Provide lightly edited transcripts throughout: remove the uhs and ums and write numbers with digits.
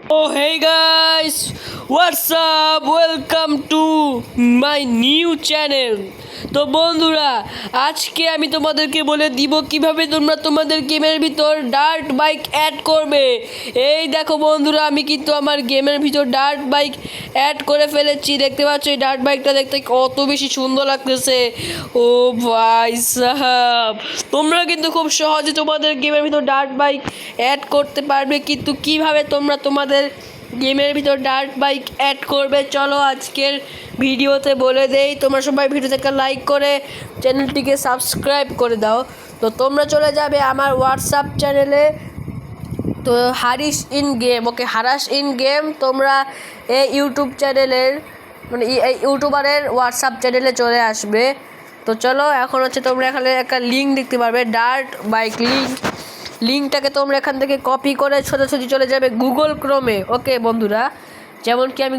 Oh hey guys, what's up? Welcome to my new channel. তো বন্ধুরা, আজকে আমি তোমাদেরকে বলে দিব কিভাবে তোমরা তোমাদের গেমের ভিতর ডার্ট বাইক অ্যাড করবে। এই দেখো বন্ধুরা, আমি কিন্তু আমার গেমের ভিতর ডার্ট বাইক অ্যাড করে ফেলেছি। দেখতে পাচ্ছ এই ডার্ট বাইকটা দেখতে কত বেশি সুন্দর লাগতেছে। ও ভাই সাহাব, তোমরা কিন্তু খুব সহজে তোমাদের গেমের ভিতর ডার্ট বাইক অ্যাড করতে পারবে। কিন্তু কিভাবে তোমরা তোমাদের গেমের ভিতর ডার্ট বাইক অ্যাড করবে, চলো আজকের ভিডিওতে বলে দেই। তোমরা সবাই ভিডিওতে একটা লাইক করে চ্যানেলটিকে সাবস্ক্রাইব করে দাও। তো তোমরা চলে যাবে আমার হোয়াটসঅ্যাপ চ্যানেলে, তো হারিস ইন গেম, ওকে হারাস ইন গেম। তোমরা এই ইউটিউব চ্যানেলের মানে এই ইউটিউবারের হোয়াটসঅ্যাপ চ্যানেলে চলে আসবে। তো চলো, এখন হচ্ছে তোমরা এখানে একটা লিঙ্ক দেখতে পারবে, ডার্ট বাইক লিঙ্কটাকে তোমরা এখান থেকে কপি করে সোজাসুজি চলে যাবে গুগল ক্রোমে। ওকে বন্ধুরা, যেমন কি আমি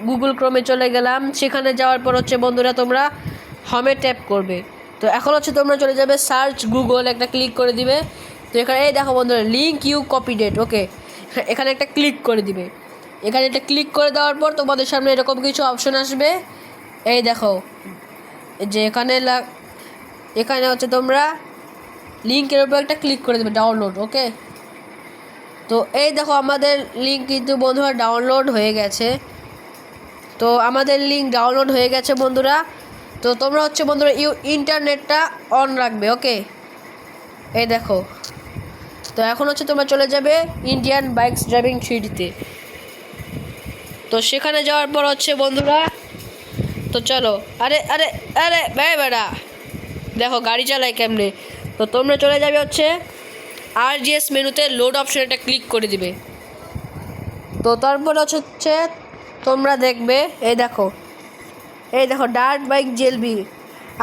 গুগল ক্রোমে চলে গেলাম। সেখানে যাওয়ার পর হচ্ছে বন্ধুরা তোমরা হোমে ট্যাপ করবে। তো এখন হচ্ছে তোমরা চলে যাবে সার্চ গুগল, একটা ক্লিক করে দিবে। তো এখানে এই দেখো বন্ধুরা, লিঙ্ক ইউ কপিডেট। ওকে, এখানে একটা ক্লিক করে দিবে। এখানে একটা ক্লিক করে দেওয়ার পর তোমাদের সামনে এরকম কিছু অপশন আসবে। এই দেখো যে এখানে হচ্ছে তোমরা লিঙ্কের উপর একটা ক্লিক করে দেবে, ডাউনলোড। ওকে, তো এই দেখো আমাদের লিঙ্ক কিন্তু বন্ধুরা ডাউনলোড হয়ে গেছে। তো আমাদের লিঙ্ক ডাউনলোড হয়ে গেছে বন্ধুরা। তো তোমরা হচ্ছে বন্ধুরা ইন্টারনেটটা অন রাখবে। ওকে, এই দেখো। তো এখন হচ্ছে তোমরা চলে যাবে ইন্ডিয়ান বাইকস ড্রাইভিং 3D-তে। তো সেখানে যাওয়ার পর হচ্ছে বন্ধুরা, তো চলো, আরে আরে আরে বেড়া দেখো গাড়ি চালায় কেমনে। তো তোমরা চলে যাবে হচ্ছে RGS মেনুতে, লোড অপশন এটা ক্লিক করে দিবে। তো তারপর হচ্ছে তোমরা দেখবে এই দেখো ডার্ট বাইক জেলবি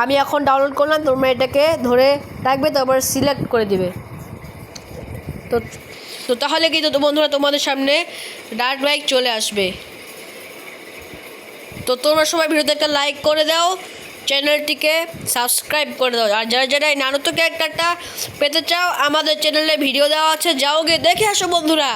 আমি এখন ডাউনলোড করলাম। তোমরা এটাকে ধরে রাখবে, তারপর সিলেক্ট করে দিবে। তো তো তাহলে কিন্তু বন্ধুরা তোমাদের সামনে ডার্ট বাইক চলে আসবে। তো তোমরা সবাই ভিডিওতে একটা লাইক করে দাও, চ্যানেলটিকে সাবস্ক্রাইব করে দাও। আর যারা এই নারুতো ক্যারেক্টারটা পেতে চাও, আমাদের চ্যানেলে ভিডিও দেওয়া আছে, যাও গিয়ে দেখে আসো বন্ধুরা।